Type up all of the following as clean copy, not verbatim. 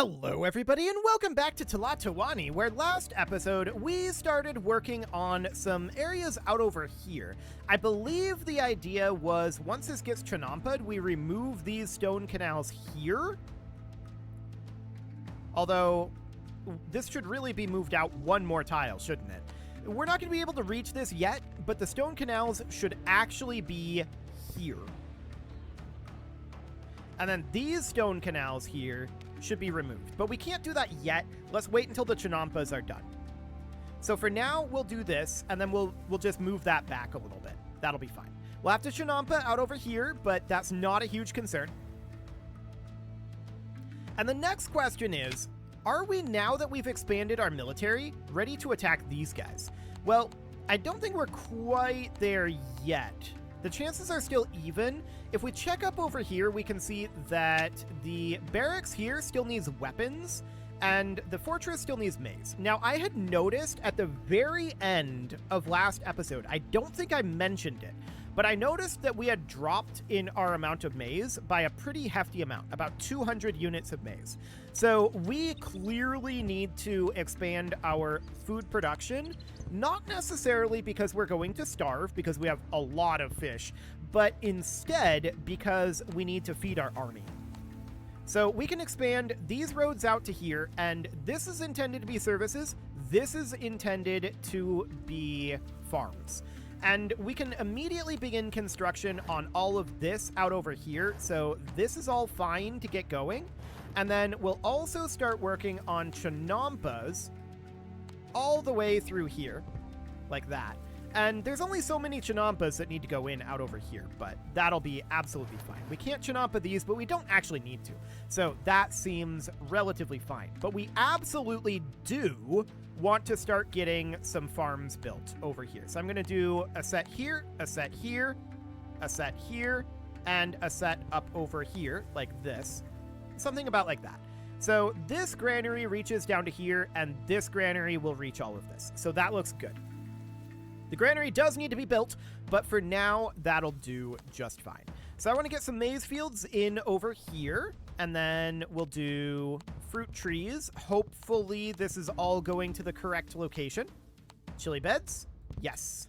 Hello everybody and welcome back to Tlatoani, where last episode we started working on some areas out over here. I believe the idea was once this gets chanampa'd, we remove these stone canals here. Although, this should really be moved out one more tile, shouldn't it? We're not going to be able to reach this yet, but the stone canals should actually be here. And then these stone canals here should be removed. But we can't do that yet. Let's wait until the chanampas are done. So for now, we'll do this, and then we'll just move that back a little bit. That'll be fine. We'll have to chanampa out over here, but that's not a huge concern. And the next question is, are we, now that we've expanded our military, ready to attack these guys? Well, I don't think we're quite there yet. The chances are still even. If we check up over here, we can see that the barracks here still needs weapons, and the fortress still needs maize. Now, I had noticed at the very end of last episode, I don't think I mentioned it, but I noticed that we had dropped in our amount of maize by a pretty hefty amount, about 200 units of maize. So we clearly need to expand our food production, not necessarily because we're going to starve, because we have a lot of fish, but instead because we need to feed our army. So we can expand these roads out to here, and this is intended to be services. This is intended to be farms. And we can immediately begin construction on all of this out over here. So this is all fine to get going. And then we'll also start working on chanampas all the way through here, like that. And there's only so many chanampas that need to go in out over here, but that'll be absolutely fine. We can't chanampa these, but we don't actually need to. So that seems relatively fine. But we absolutely do want to start getting some farms built over here. So I'm going to do a set here, a set here, a set here, and a set up over here, like this. Something about like that. So this granary reaches down to here, and this granary will reach all of this. So that looks good. The granary does need to be built, but for now, that'll do just fine. So I want to get some maize fields in over here, and then we'll do fruit trees. Hopefully, this is all going to the correct location. Chili beds? Yes.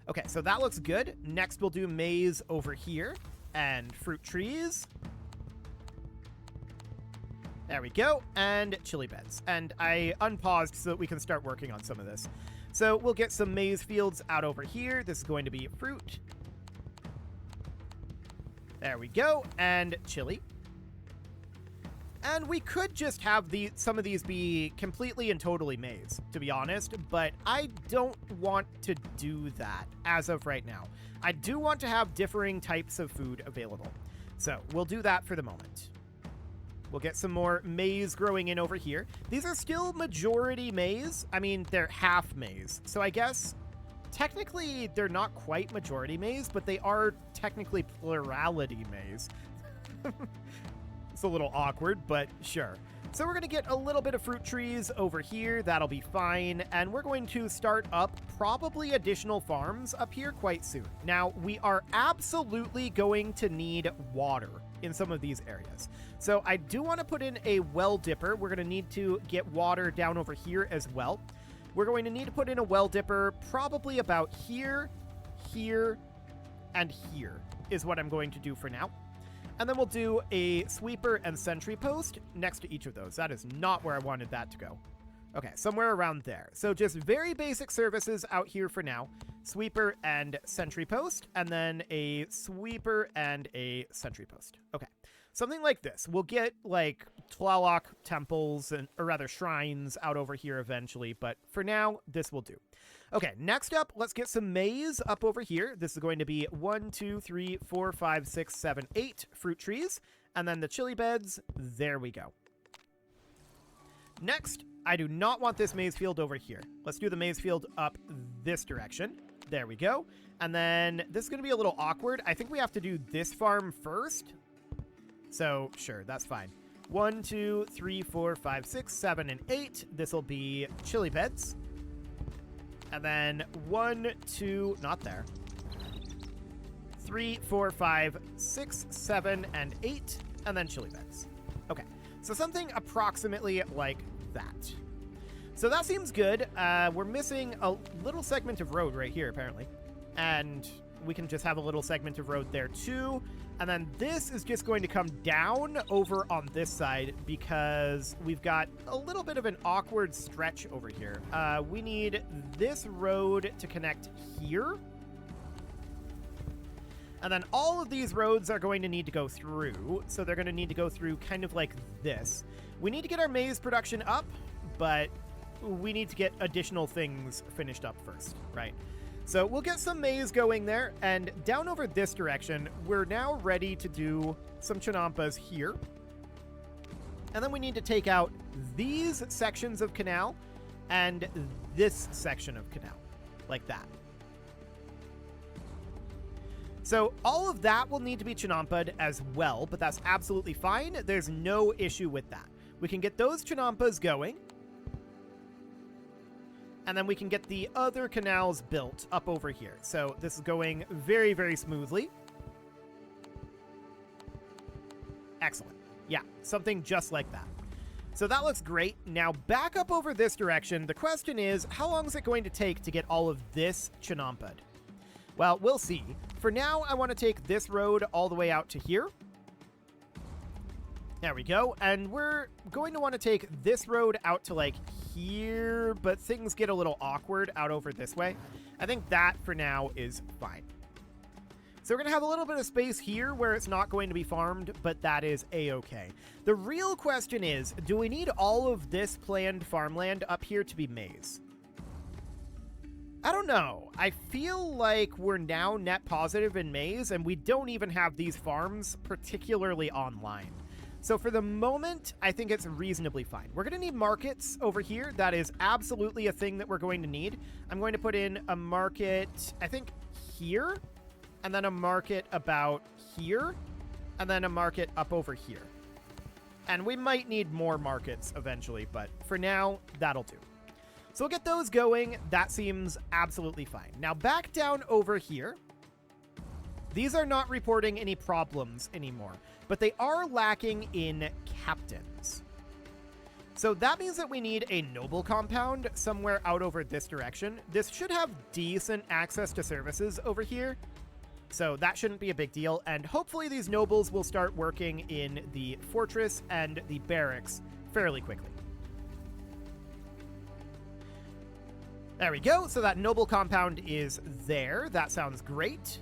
Okay, so that looks good. Next, we'll do maize over here, and fruit trees. There we go, and chili beds. And I unpaused so that we can start working on some of this. So we'll get some maize fields out over here. This is going to be fruit. There we go, and chili. And we could just have some of these be completely and totally maize, to be honest, but I don't want to do that as of right now. I do want to have differing types of food available. So we'll do that for the moment. We'll get some more maize growing in over here. These are still majority maize. I mean, they're half maize. So I guess technically they're not quite majority maize, but they are technically plurality maize. It's a little awkward, but sure. So we're going to get a little bit of fruit trees over here. That'll be fine. And we're going to start up probably additional farms up here quite soon. Now, we are absolutely going to need water in some of these areas. So I do want to put in a well dipper. We're going to need to get water down over here as well. We're going to need to put in a well dipper probably about here, here, and here is what I'm going to do for now. And then we'll do a sweeper and sentry post next to each of those. That is not where I wanted that to go. Okay, somewhere around there. So just very basic services out here for now. Sweeper and sentry post, and then a sweeper and a sentry post. Okay, something like this. We'll get like Tlaloc temples, or rather shrines out over here eventually, but for now, this will do. Okay, next up, let's get some maize up over here. This is going to be 1, 2, 3, 4, 5, 6, 7, 8 fruit trees, and then the chili beds. There we go. Next, I do not want this maize field over here. Let's do the maize field up this direction. There we go. And then this is going to be a little awkward. I think we have to do this farm first. So sure, that's fine. 1, 2, 3, 4, 5, 6, 7, and 8. This will be chili beds. And then 1, 2, not there. 3, 4, 5, 6, 7, and 8. And then chili beds. Okay. So something approximately like that. So that seems good. We're missing a little segment of road right here, apparently. And we can just have a little segment of road there, too. And then this is just going to come down over on this side because we've got a little bit of an awkward stretch over here. We need this road to connect here. And then all of these roads are going to need to go through. So they're going to need to go through kind of like this. We need to get our maize production up, but we need to get additional things finished up first, right? So we'll get some maize going there, and down over this direction, we're now ready to do some chinampas here. And then we need to take out these sections of canal and this section of canal, like that. So all of that will need to be chinampa'd as well, but that's absolutely fine. There's no issue with that. We can get those chinampas going. And then we can get the other canals built up over here. So this is going very, very smoothly. Excellent. Yeah, something just like that. So that looks great. Now back up over this direction. The question is, how long is it going to take to get all of this chinampa'd? Well, we'll see. For now, I want to take this road all the way out to here. There we go. And we're going to want to take this road out to like here, but things get a little awkward out over this way. I think that for now is fine. So we're going to have a little bit of space here where it's not going to be farmed, but that is a-okay. The real question is, do we need all of this planned farmland up here to be maize? I don't know. I feel like we're now net positive in maize, and we don't even have these farms particularly online. So for the moment, I think it's reasonably fine. We're going to need markets over here. That is absolutely a thing that we're going to need. I'm going to put in a market, I think, here, and then a market about here, and then a market up over here. And we might need more markets eventually, but for now, that'll do. So we'll get those going. That seems absolutely fine. Now back down over here. These are not reporting any problems anymore, but they are lacking in captains. So that means that we need a noble compound somewhere out over this direction. This should have decent access to services over here, so that shouldn't be a big deal. And hopefully these nobles will start working in the fortress and the barracks fairly quickly. There we go. So that noble compound is there. That sounds great.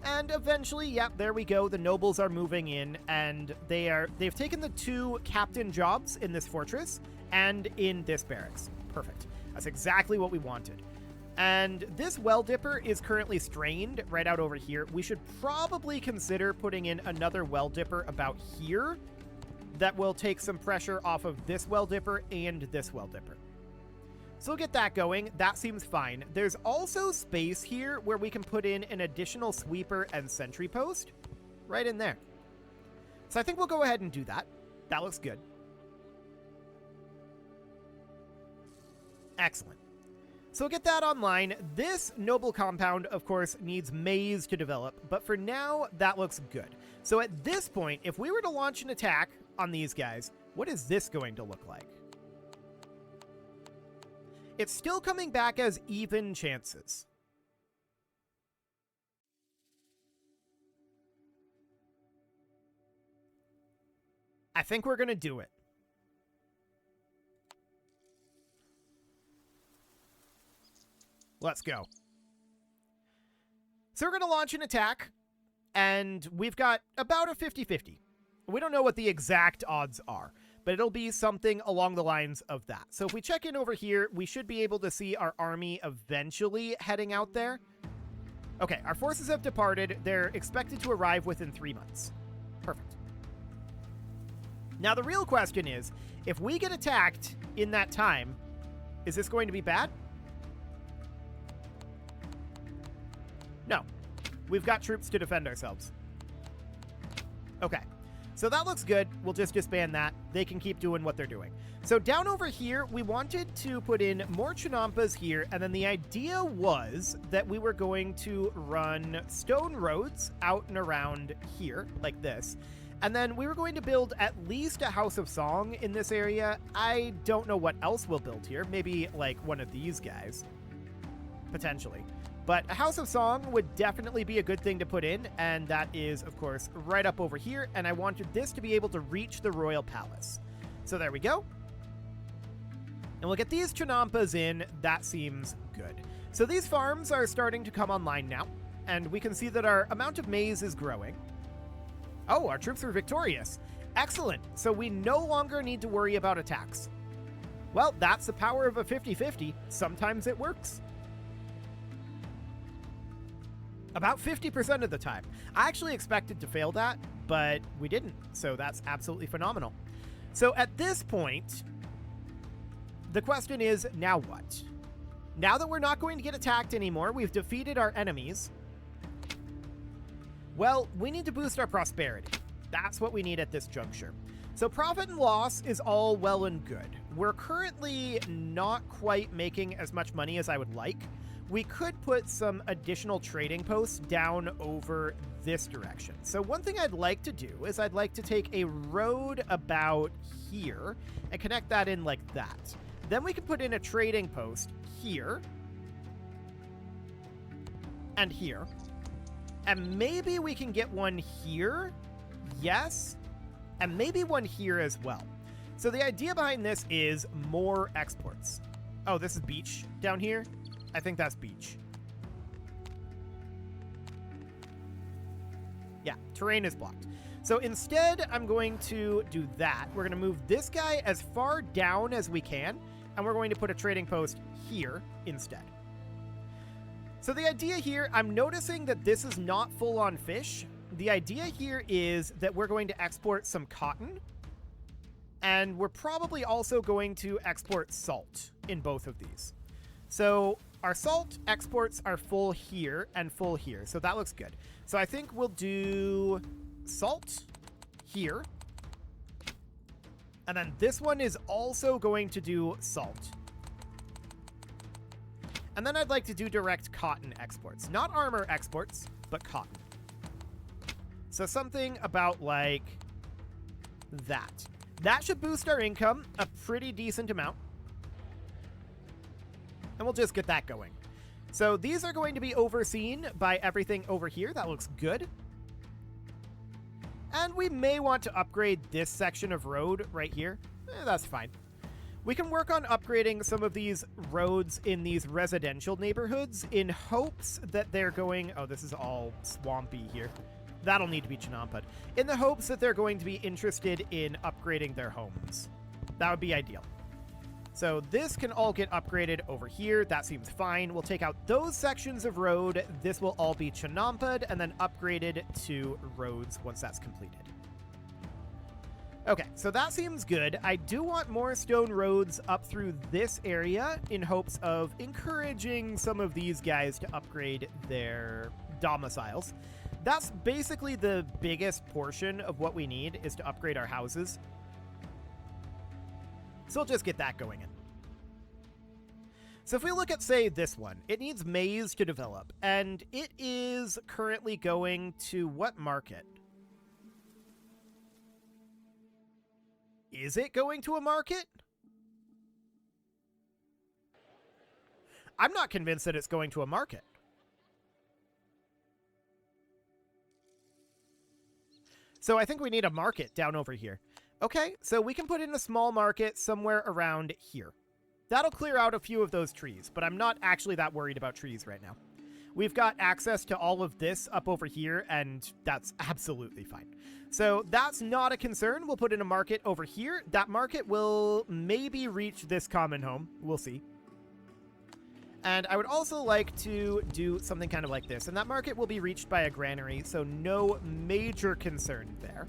And eventually, yep, there we go. The nobles are moving in, and they've taken the 2 captain jobs in this fortress and in this barracks. Perfect. That's exactly what we wanted. And this well dipper is currently strained right out over here. We should probably consider putting in another well dipper about here that will take some pressure off of this well dipper and this well dipper. So we'll get that going. That seems fine. There's also space here where we can put in an additional sweeper and sentry post right in there. So I think we'll go ahead and do that. That looks good. Excellent. So we'll get that online. This noble compound, of course, needs maize to develop, but for now, that looks good. So at this point, if we were to launch an attack on these guys, what is this going to look like? It's still coming back as even chances. I think we're going to do it. Let's go. So we're going to launch an attack, and we've got about a 50-50. We don't know what the exact odds are, but it'll be something along the lines of that. So if we check in over here, we should be able to see our army eventually heading out there. Okay, our forces have departed. They're expected to arrive within 3 months. Perfect. Now the real question is, if we get attacked in that time, is this going to be bad? No. We've got troops to defend ourselves. Okay. So that looks good. We'll just disband that. They can keep doing what they're doing. So down over here, we wanted to put in more chinampas here, and then the idea was that we were going to run stone roads out and around here, like this, And then we were going to build at least a House of Song in this area. I don't know what else we'll build here. Maybe like one of these guys, potentially. But a House of Song would definitely be a good thing to put in, and that is, of course, right up over here, and I wanted this to be able to reach the Royal Palace. So there we go. And we'll get these Chinampas in. That seems good. So these farms are starting to come online now, and we can see that our amount of maize is growing. Oh, our troops are victorious. Excellent. So we no longer need to worry about attacks. Well, that's the power of a 50-50. Sometimes it works. About 50% of the time. I actually expected to fail that, but we didn't. So that's absolutely phenomenal. So at this point, the question is, now what? Now that we're not going to get attacked anymore, we've defeated our enemies. Well, we need to boost our prosperity. That's what we need at this juncture. So profit and loss is all well and good. We're currently not quite making as much money as I would like. We could put some additional trading posts down over this direction. So one thing I'd like to do is I'd like to take a road about here and connect that in like that. Then we can put in a trading post here and here. And maybe we can get one here. Yes. And maybe one here as well. So the idea behind this is more exports. Oh, this is beach down here. I think that's beach. Yeah, terrain is blocked. So instead, I'm going to do that. We're going to move this guy as far down as we can, and we're going to put a trading post here instead. So the idea here, I'm noticing that this is not full on fish. The idea here is that we're going to export some cotton, and we're probably also going to export salt in both of these. So our salt exports are full here and full here, so that looks good. So I think we'll do salt here. And then this one is also going to do salt. And then I'd like to do direct cotton exports. Not armor exports, but cotton. So something about like that. That should boost our income a pretty decent amount. And we'll just get that going. So these are going to be overseen by everything over here. That looks good. And we may want to upgrade this section of road right here. That's fine. We can work on upgrading some of these roads in these residential neighborhoods in hopes that they're going... Oh, this is all swampy here. That'll need to be chinampa'd. In the hopes that they're going to be interested in upgrading their homes. That would be ideal. So this can all get upgraded over here. That seems fine. We'll take out those sections of road. This will all be chinampa'd and then upgraded to roads once that's completed. Okay, so that seems good. I do want more stone roads up through this area in hopes of encouraging some of these guys to upgrade their domiciles. That's basically the biggest portion of what we need, is to upgrade our houses. So we'll just get that going in. So if we look at, say, this one, it needs maize to develop, and it is currently going to what market? Is it going to a market? I'm not convinced that it's going to a market. So I think we need a market down over here. Okay, so we can put in a small market somewhere around here. That'll clear out a few of those trees, but I'm not actually that worried about trees right now. We've got access to all of this up over here, and that's absolutely fine. So that's not a concern. We'll put in a market over here. That market will maybe reach this common home. We'll see. And I would also like to do something kind of like this, and that market will be reached by a granary, so no major concern there.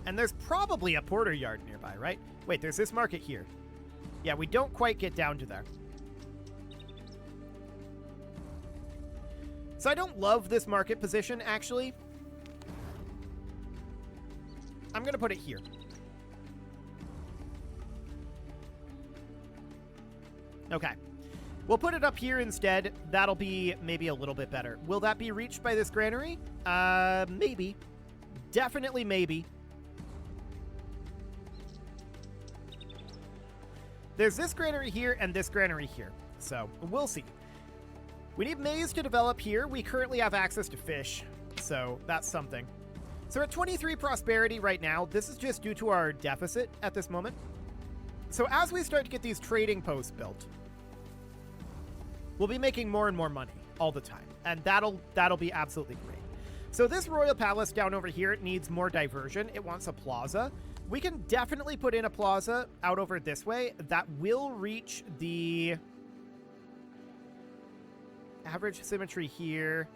And there's probably a porter yard nearby, right? Wait, there's this market here. Yeah, we don't quite get down to there. So I don't love this market position, actually. I'm going to put it here. Okay. We'll put it up here instead. That'll be maybe a little bit better. Will that be reached by this granary? Maybe. Definitely maybe. There's this granary here and this granary here, so we'll see. We need maize to develop here. We currently have access to fish, so that's something. So we're at 23 prosperity right now. This is just due to our deficit at this moment. So as we start to get these trading posts built, we'll be making more and more money all the time, and that'll be absolutely great. So this royal palace down over here needs more diversion. It wants a plaza. We can definitely put in a plaza out over this way that will reach the average symmetry here.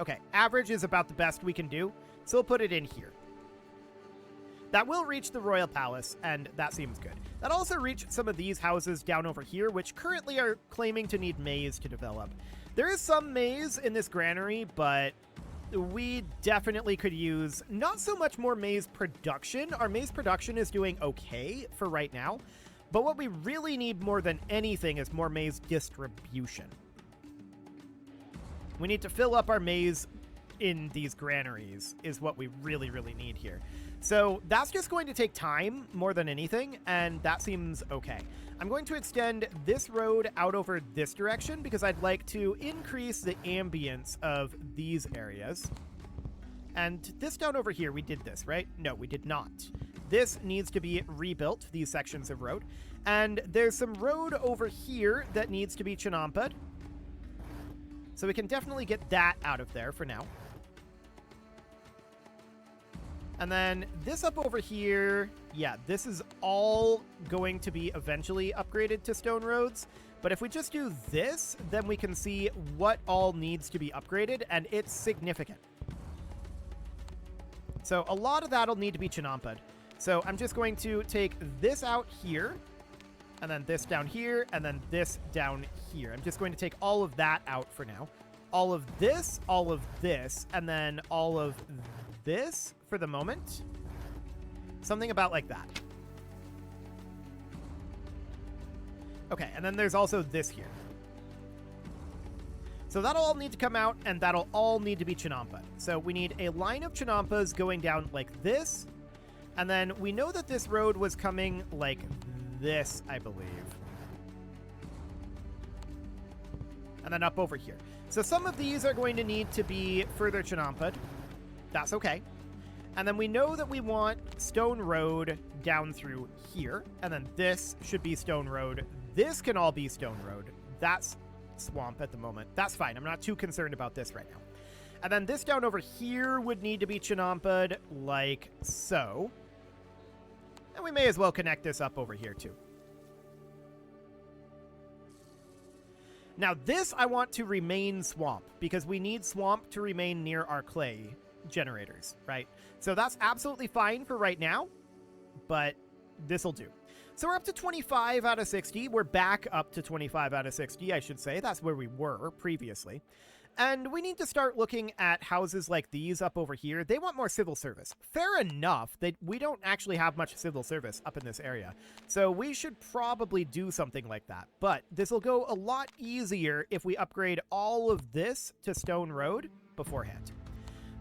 Okay, average is about the best we can do, so we'll put it in here. That will reach the royal palace, and that seems good. That also reached some of these houses down over here, which currently are claiming to need maize to develop. There is some maize in this granary, but we definitely could use not so much more maize production. Our maize production is doing okay for right now, but what we really need more than anything is more maize distribution. We need to fill up our maize in these granaries is what we really, really need here. So that's just going to take time more than anything, and that seems okay. I'm going to extend this road out over this direction because I'd like to increase the ambience of these areas. And this down over here, we did this, right? No, we did not. This needs to be rebuilt, these sections of road. And there's some road over here that needs to be chinampa'd. So we can definitely get that out of there for now. And then this up over here, yeah, this is all going to be eventually upgraded to stone roads. But if we just do this, then we can see what all needs to be upgraded, and it's significant. So a lot of that will need to be chinampa'd. So I'm just going to take this out here, and then this down here, and then this down here. I'm just going to take all of that out for now. All of this, and then all of this for the moment. Something about like that. Okay, and then there's also this here. So that'll all need to come out, and that'll all need to be chinampa'd. So we need a line of chinampas going down like this, and then we know that this road was coming like this, I believe. And then up over here. So some of these are going to need to be further chinampa'd. That's okay. And then we know that we want stone road down through here. And then this should be stone road. This can all be stone road. That's swamp at the moment. That's fine. I'm not too concerned about this right now. And then this down over here would need to be chinampa'd like so. And we may as well connect this up over here too. Now this I want to remain swamp because we need swamp to remain near our clay generators, right? So that's absolutely fine for right now, but this'll do. So we're up to 25 out of 60. We're back up to 25 out of 60, I should say. That's where we were previously. And we need to start looking at houses like these up over here. They want more civil service. Fair enough. We don't actually have much civil service up in this area. So we should probably do something like that. But this will go a lot easier if we upgrade all of this to stone road beforehand.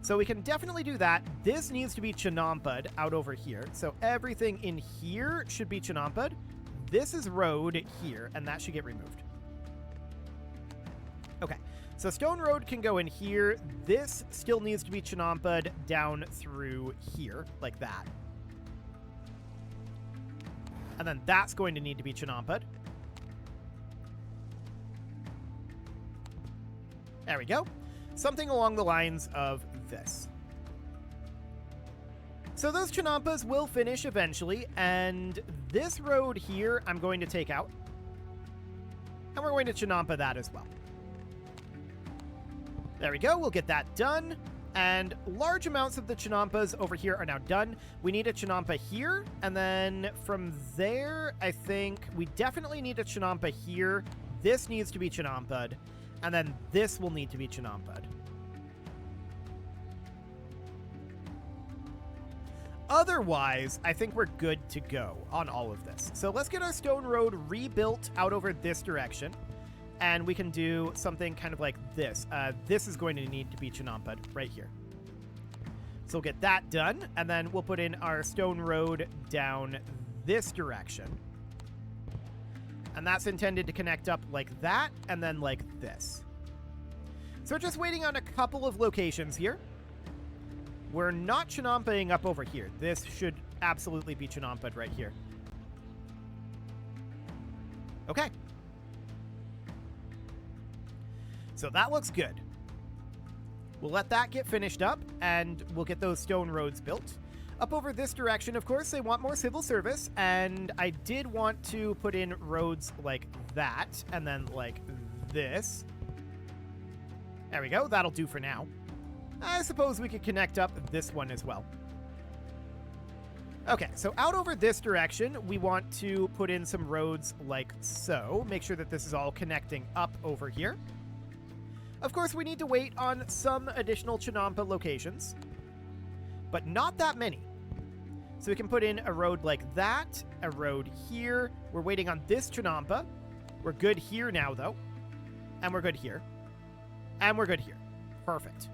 So we can definitely do that. This needs to be chinampa'd out over here. So everything in here should be chinampa'd. This is road here, and that should get removed. Okay. So stone road can go in here. This still needs to be chinampa'd down through here, like that. And then that's going to need to be chinampa'd. There we go. Something along the lines of this. So those chinampas will finish eventually, and this road here I'm going to take out. And we're going to chinampa that as well. There we go. We'll get that done. And large amounts of the chinampas over here are now done. We need a chinampa here. And then from there, I think we definitely need a chinampa here. This needs to be chinampa'd. And then this will need to be chinampa'd. Otherwise, I think we're good to go on all of this. So let's get our stone road rebuilt out over this direction. And we can do something kind of like this. This is going to need to be Chinampa'd right here. So we'll get that done, and then we'll put in our stone road down this direction. And that's intended to connect up like that, and then like this. So we're just waiting on a couple of locations here. We're not Chinampa'ing up over here. This should absolutely be Chinampa'd right here. Okay. So that looks good. We'll let that get finished up, and we'll get those stone roads built. Up over this direction, of course, they want more civil service, and I did want to put in roads like that, and then like this. There we go. That'll do for now. I suppose we could connect up this one as well. Okay, so out over this direction, we want to put in some roads like so. Make sure that this is all connecting up over here. Of course, we need to wait on some additional Chinampa locations, but not that many. So we can put in a road like that, a road here. We're waiting on this Chinampa. We're good here now, though. And we're good here. And we're good here. Perfect.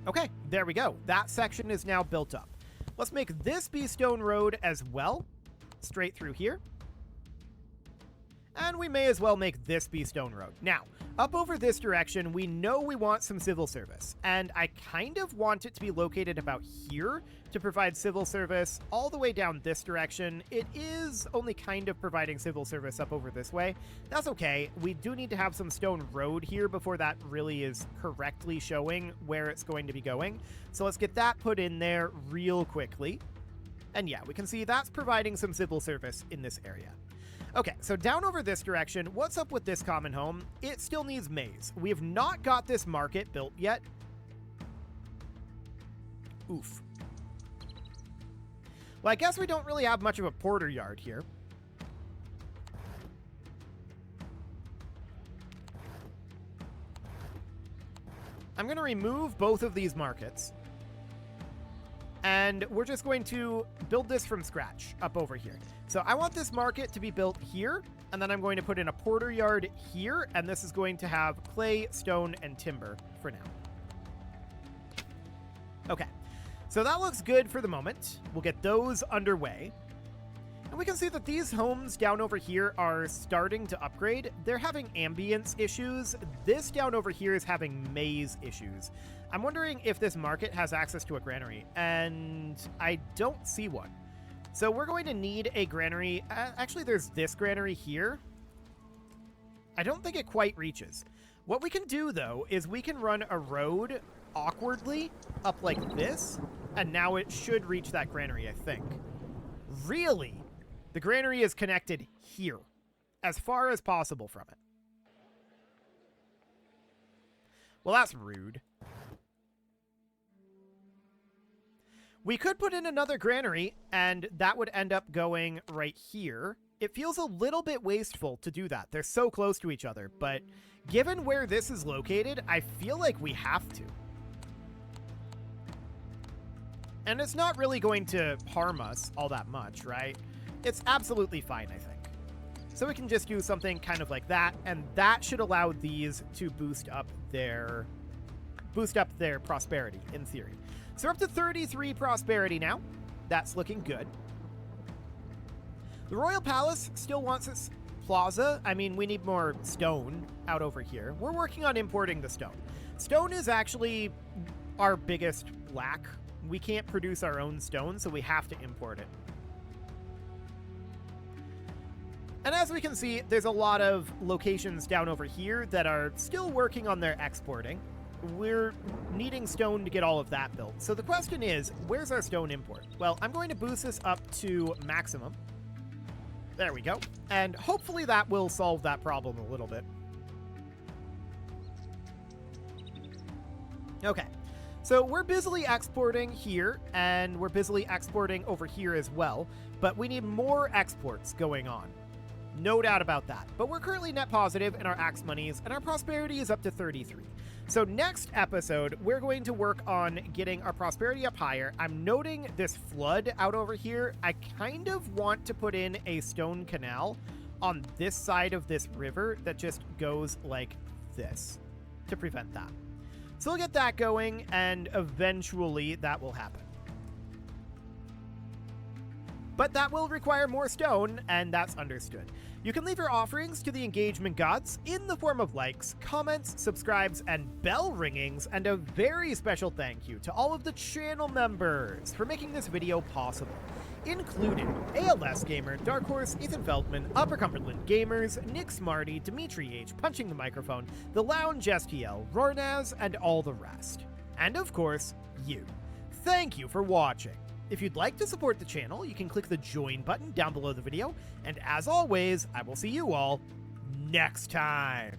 Okay, there we go. That section is now built up. Let's make this be stone road as well. Straight through here. And we may as well make this be stone road. Now, up over this direction, we know we want some civil service. And I kind of want it to be located about here to provide civil service all the way down this direction. It is only kind of providing civil service up over this way. That's okay. We do need to have some stone road here before that really is correctly showing where it's going to be going. So let's get that put in there real quickly. And yeah, we can see that's providing some civil service in this area. Okay, so down over this direction, what's up with this common home? It still needs maize. We have not got this market built yet. Oof. Well, I guess we don't really have much of a porter yard here. I'm going to remove both of these markets. And we're just going to build this from scratch up over here. So I want this market to be built here, and then I'm going to put in a porter yard here, and this is going to have clay, stone, and timber for now. Okay, so that looks good for the moment. We'll get those underway. And we can see that these homes down over here are starting to upgrade. They're having ambience issues. This down over here is having maize issues. I'm wondering if this market has access to a granary, and I don't see one. So we're going to need a granary. Actually, there's this granary here. I don't think it quite reaches. What we can do, though, is we can run a road awkwardly up like this, and now it should reach that granary, I think. Really? The granary is connected here, as far as possible from it. Well, that's rude. We could put in another granary, and that would end up going right here. It feels a little bit wasteful to do that. They're so close to each other, but given where this is located, I feel like we have to. And it's not really going to harm us all that much, right? It's absolutely fine, I think. So we can just do something kind of like that, and that should allow these to boost up their prosperity, in theory. So we're up to 33 prosperity now. That's looking good. The Royal Palace still wants its plaza. I mean, we need more stone out over here. We're working on importing the stone. Stone is actually our biggest lack. We can't produce our own stone, so we have to import it. And as we can see, there's a lot of locations down over here that are still working on their exporting. We're needing stone to get all of that built. So the question is, where's our stone import? Well, I'm going to boost this up to maximum. There we go. And hopefully that will solve that problem a little bit. Okay. So we're busily exporting here, and we're busily exporting over here as well. But we need more exports going on. No doubt about that. But we're currently net positive in our axe monies, and our prosperity is up to 33. So next episode, we're going to work on getting our prosperity up higher. I'm noting this flood out over here. I kind of want to put in a stone canal on this side of this river that just goes like this to prevent that. So we'll get that going, and eventually that will happen. But that will require more stone, and that's understood. You can leave your offerings to the engagement gods in the form of likes, comments, subscribes, and bell ringings, and a very special thank you to all of the channel members for making this video possible, including ALS Gamer, Dark Horse, Ethan Feldman, Upper Cumberland Gamers, Nick Smarty, Dimitri H, Punching the Microphone, The Lounge STL, Rornaz, and all the rest. And of course, you. Thank you for watching. If you'd like to support the channel, you can click the join button down below the video, and as always, I will see you all next time.